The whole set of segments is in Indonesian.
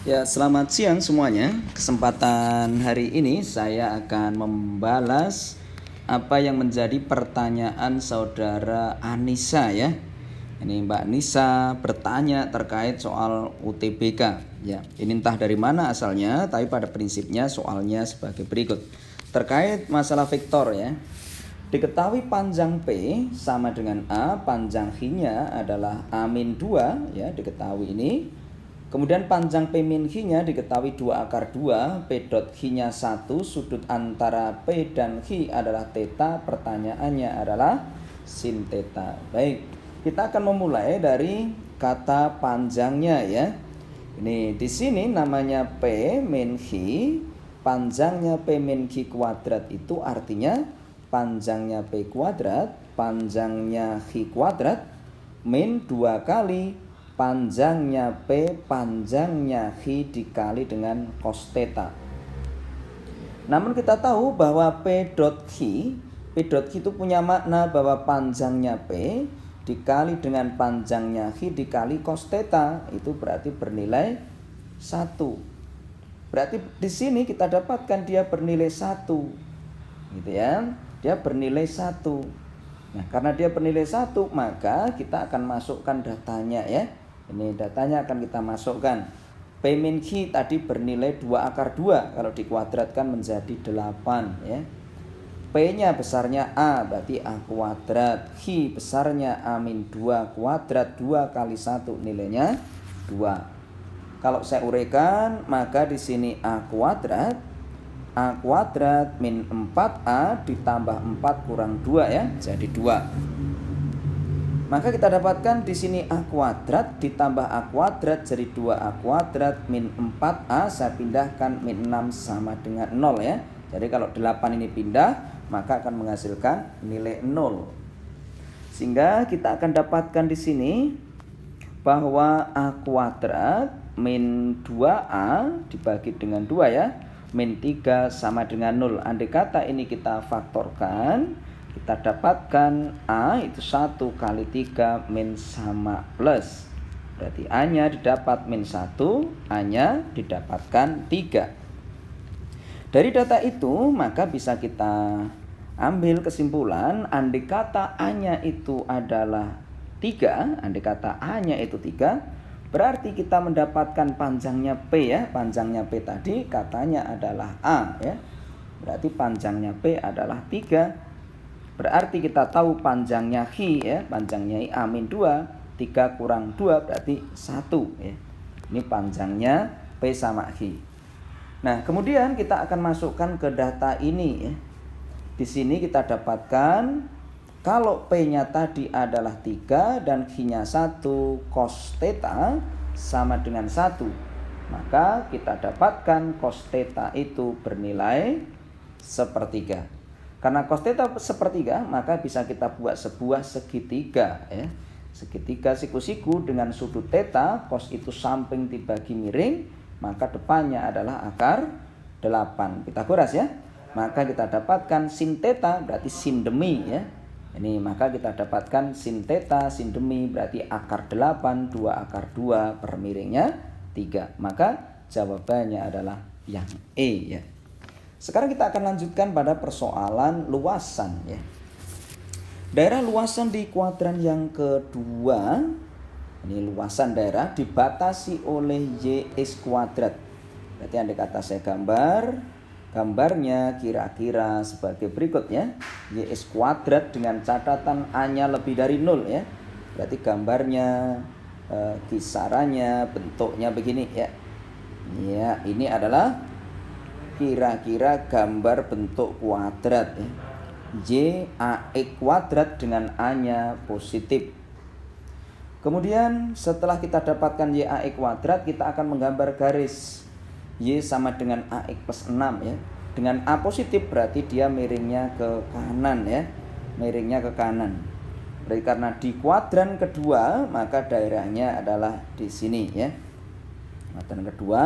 Ya, selamat siang semuanya. Kesempatan hari ini saya akan membalas apa yang menjadi pertanyaan saudara Anissa ya. Ini Mbak Nisa bertanya terkait soal UTBK. Ya, ini entah dari mana asalnya, tapi pada prinsipnya soalnya sebagai berikut. Terkait masalah vektor ya. Diketahui panjang P sama dengan A, panjang H-nya adalah A-2 ya, diketahui ini. Kemudian panjang P min H-nya diketahui 2 akar 2, P dot H-nya 1, sudut antara P dan H adalah theta, pertanyaannya adalah sin theta. Baik, kita akan memulai dari kata panjangnya ya. Ini di sini namanya P min H, panjangnya P min H kuadrat itu artinya panjangnya P kuadrat, panjangnya H kuadrat, min 2 kali panjangnya P, panjangnya H dikali dengan cos theta. Namun kita tahu bahwa P dot H itu punya makna bahwa panjangnya P dikali dengan panjangnya H dikali cos theta, itu berarti bernilai 1. Berarti di sini kita dapatkan dia bernilai 1. Gitu ya. Dia bernilai 1. Nah, karena dia bernilai 1, maka kita akan masukkan datanya ya. Ini datanya akan kita masukkan. P min Q tadi bernilai 2 akar 2. Kalau dikuadratkan menjadi 8 ya. P-nya besarnya A, berarti A kuadrat. Q besarnya A min 2 kuadrat. 2 kali 1 nilainya 2. Kalau saya uraikan, maka di sini A kuadrat min 4A ditambah 4 kurang 2 ya, jadi 2. Maka kita dapatkan di sini A kuadrat ditambah A kuadrat jadi 2A kuadrat min 4A, saya pindahkan min 6 sama dengan 0 ya. Jadi kalau 8 ini pindah, maka akan menghasilkan nilai 0. Sehingga kita akan dapatkan di sini bahwa A kuadrat min 2A dibagi dengan 2 ya, min 3 sama dengan 0. Andai kata ini kita faktorkan, kita dapatkan A itu 1 kali 3 min sama plus. Berarti A-nya didapat min 1, A-nya didapatkan 3. Dari data itu maka bisa kita ambil kesimpulan, andai kata A-nya itu adalah 3, andai kata A-nya itu 3, berarti kita mendapatkan panjangnya P ya. Panjangnya P tadi katanya adalah A ya. Berarti panjangnya P adalah 3. Berarti kita tahu panjangnya H ya, panjangnya A min 2, 3 kurang 2 berarti 1 ya. Ini panjangnya P sama H. Nah, kemudian kita akan masukkan ke data ini ya. Di sini kita dapatkan kalau P-nya tadi adalah 3 dan H-nya 1, cos theta sama dengan 1. Maka kita dapatkan cos theta itu bernilai sepertiga. Karena cos theta sepertiga, maka bisa kita buat sebuah segitiga ya. Segitiga siku-siku dengan sudut theta, cos itu samping dibagi miring, maka depannya adalah akar 8. Pitagoras ya. Maka kita dapatkan sin theta berarti sin demi ya. Ini maka kita dapatkan sin theta sin demi berarti akar 8, 2 akar 2 per miringnya 3. Maka jawabannya adalah yang E ya. Sekarang kita akan lanjutkan pada persoalan luasan ya. Daerah luasan di kuadran yang kedua, ini luasan daerah dibatasi oleh YX kuadrat. Berarti andai kata saya gambarnya kira-kira sebagai berikut ya. YX kuadrat dengan catatan A-nya lebih dari 0 ya. Berarti gambarnya kisarannya bentuknya begini ya. Ya, ini adalah kira-kira gambar bentuk kuadrat ya. YAX kuadrat dengan A-nya positif. Kemudian setelah kita dapatkan YAX kuadrat, kita akan menggambar garis Y sama dengan AX plus 6 ya. Dengan A positif berarti dia miringnya ke kanan ya. Miringnya ke kanan. Berarti karena di kuadran kedua, maka daerahnya adalah di sini ya. Kuadran kedua.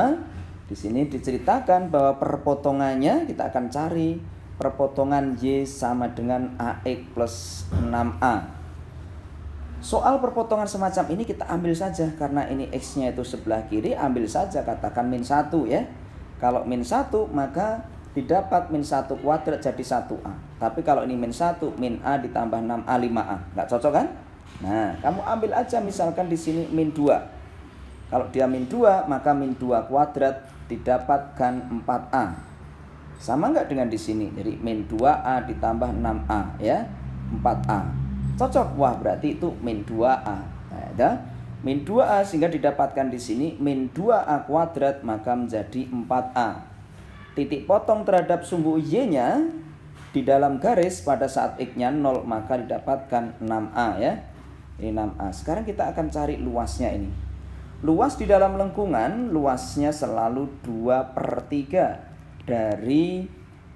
Di sini diceritakan bahwa perpotongannya kita akan cari perpotongan Y sama dengan AX plus 6A. Soal perpotongan semacam ini kita ambil saja, karena ini X-nya itu sebelah kiri, ambil saja katakan min 1 ya. Kalau min 1 maka didapat min 1 kuadrat jadi 1A. Tapi kalau ini min 1, min A ditambah 6A 5A. Nggak cocok kan? Nah, kamu ambil aja misalkan di sini min 2. Kalau dia min 2, maka min 2 kuadrat didapatkan 4A. Sama nggak dengan di sini? Jadi min 2A ditambah 6A ya, 4A. Cocok. Wah, berarti itu min 2A. Nah, ada min 2A sehingga didapatkan di sini min 2A kuadrat maka menjadi 4A. Titik potong terhadap sumbu Y-nya di dalam garis pada saat X-nya 0 maka didapatkan 6A ya. Ini 6A. Sekarang kita akan cari luasnya ini. Luas di dalam lengkungan, luasnya selalu 2/3 dari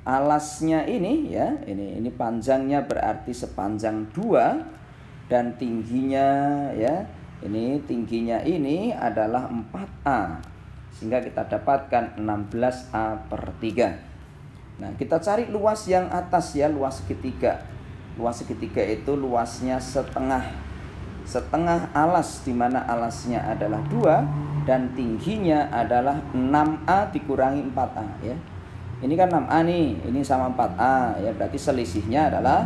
alasnya ini ya. Ini panjangnya berarti sepanjang 2 dan tingginya ya. Ini tingginya ini adalah 4A. Sehingga kita dapatkan 16A/3. Nah, kita cari luas yang atas ya, luas segitiga. Luas segitiga itu luasnya setengah alas, di mana alasnya adalah 2 dan tingginya adalah 6A dikurangi 4A ya. Ini kan 6A nih, ini sama 4A ya, berarti selisihnya adalah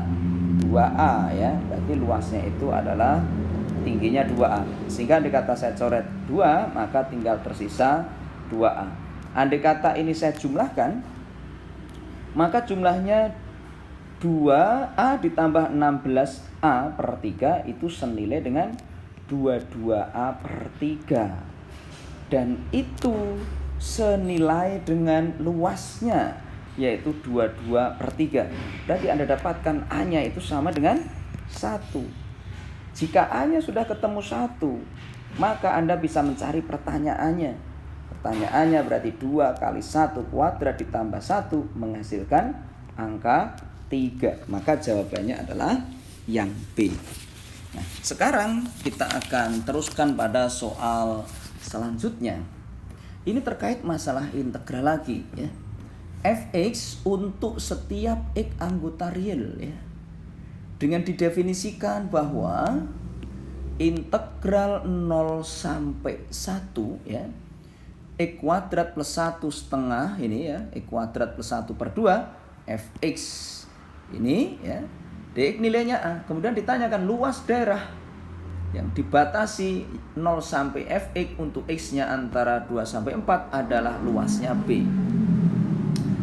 2A ya. Berarti luasnya itu adalah tingginya 2A. Sehingga andai kata saya coret 2, maka tinggal tersisa 2A. Andai kata ini saya jumlahkan, maka jumlahnya 2A ditambah 16A/3 itu senilai dengan 22A/3. Dan itu senilai dengan luasnya, yaitu 22/3. Berarti Anda dapatkan A-nya itu sama dengan 1. Jika A-nya sudah ketemu 1, maka Anda bisa mencari pertanyaannya. Pertanyaannya berarti 2 kali 1 kuadrat ditambah 1 menghasilkan angka 3. Maka jawabannya adalah yang B. Nah, sekarang kita akan teruskan pada soal selanjutnya. Ini terkait masalah integral lagi ya. Fx untuk setiap x anggota real ya. Dengan didefinisikan bahwa integral 0 sampai 1 ya. X kuadrat plus 1 setengah ini ya. X kuadrat plus 1/2 Fx ini ya. Dx nilainya A. Kemudian ditanyakan luas daerah yang dibatasi 0 sampai Fx untuk X-nya antara 2 sampai 4 adalah luasnya B.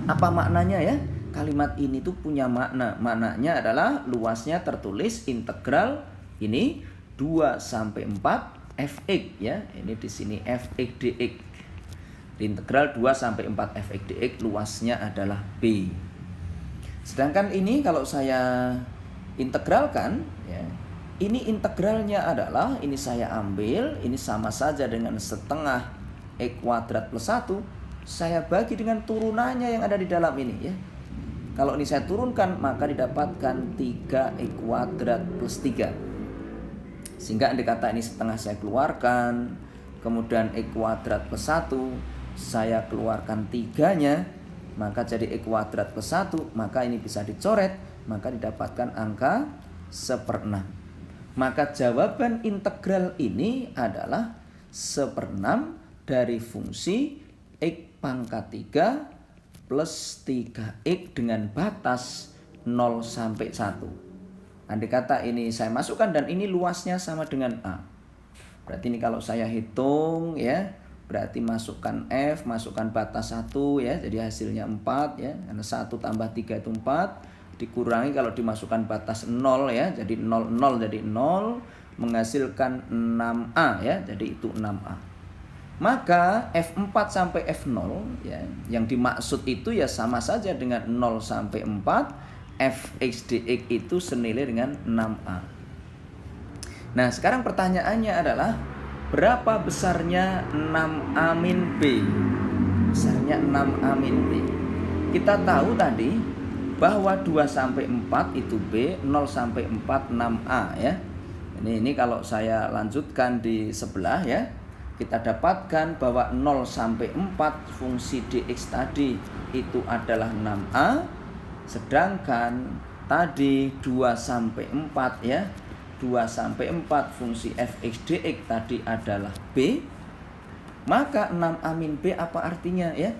Apa maknanya ya? Kalimat ini tuh punya makna. Maknanya adalah luasnya tertulis integral ini 2 sampai 4 Fx ya. Ini di sini Fx dx. Integral 2 sampai 4 Fx dx luasnya adalah B. Sedangkan ini kalau saya integralkan ya. Ini integralnya adalah, ini saya ambil, ini sama saja dengan setengah X kuadrat plus 1. Saya bagi dengan turunannya yang ada di dalam ini ya. Kalau ini saya turunkan, maka didapatkan 3X kuadrat plus 3. Sehingga andai kata ini setengah saya keluarkan, kemudian X kuadrat plus 1, saya keluarkan 3-nya, maka jadi X kuadrat plus 1, maka ini bisa dicoret, maka didapatkan angka 1/6. Maka jawaban integral ini adalah 1/6 dari fungsi X pangkat 3 plus 3X dengan batas 0 sampai 1. Andai kata ini saya masukkan dan ini luasnya sama dengan A. Berarti ini kalau saya hitung ya, berarti masukkan F, masukkan batas 1 ya, jadi hasilnya 4 ya. Karena 1 tambah 3 itu 4. Dikurangi kalau dimasukkan batas 0 ya, jadi 0 jadi 0 menghasilkan 6A ya, jadi itu 6A. Maka F4 sampai F0 ya, yang dimaksud itu ya sama saja dengan 0 sampai 4 Fx dx itu senilai dengan 6A. Nah, sekarang pertanyaannya adalah berapa besarnya 6A min B? Besarnya 6A min B. Kita tahu tadi bahwa 2 sampai 4 itu B, 0 sampai 4 6A ya. Ini kalau saya lanjutkan di sebelah ya, kita dapatkan bahwa 0 sampai 4 fungsi dx tadi itu adalah 6A, sedangkan tadi 2 sampai 4 ya, 2 sampai 4 fungsi fx dx tadi adalah B, maka 6A min B apa artinya ya?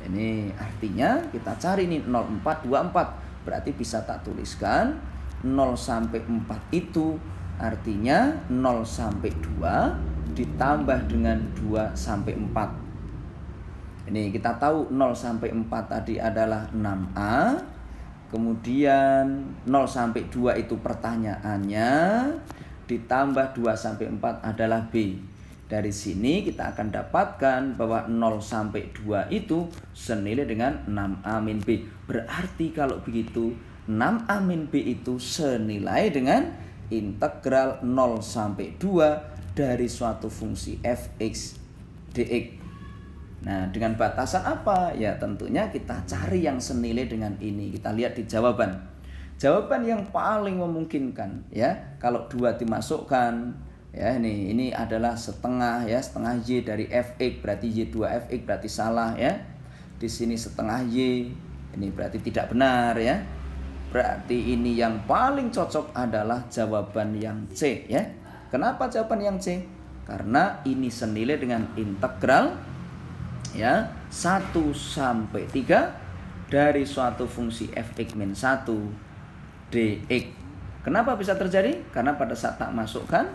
Ini artinya kita cari nih 0424. Berarti bisa tak tuliskan 0 sampai 4 itu artinya 0 sampai 2 ditambah dengan 2 sampai 4. Ini kita tahu 0 sampai 4 tadi adalah 6A. Kemudian 0 sampai 2 itu pertanyaannya, ditambah 2 sampai 4 adalah B. Dari sini kita akan dapatkan bahwa 0 sampai 2 itu senilai dengan 6A min B. Berarti kalau begitu 6A min B itu senilai dengan integral 0 sampai 2 dari suatu fungsi fx dx. Nah, dengan batasan apa? Ya tentunya kita cari yang senilai dengan ini. Kita lihat di jawaban. Jawaban yang paling memungkinkan ya, kalau 2 dimasukkan ya, ini adalah setengah ya, setengah y dari fx, berarti y2 fx berarti salah ya. Di sini setengah y, ini berarti tidak benar ya. Berarti ini yang paling cocok adalah jawaban yang C ya. Kenapa jawaban yang C? Karena ini senilai dengan integral ya 1 sampai 3 dari suatu fungsi fx min 1 dx. Kenapa bisa terjadi? Karena pada saat tak masukkan,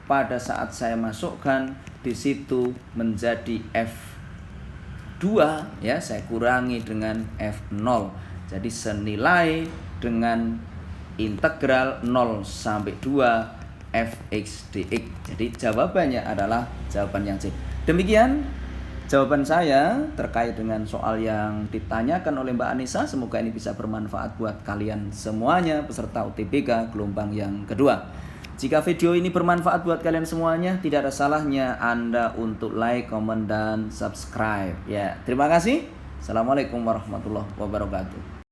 pada saat saya masukkan di situ menjadi f2 ya, saya kurangi dengan f0. Jadi senilai dengan integral 0 sampai 2 fx dx. Jadi jawabannya adalah jawaban yang C. Demikian jawaban saya terkait dengan soal yang ditanyakan oleh Mbak Anissa. Semoga ini bisa bermanfaat buat kalian semuanya peserta UTBK gelombang yang kedua. Jika video ini bermanfaat buat kalian semuanya, tidak ada salahnya Anda untuk like, comment, dan subscribe. Ya, terima kasih. Assalamualaikum warahmatullahi wabarakatuh.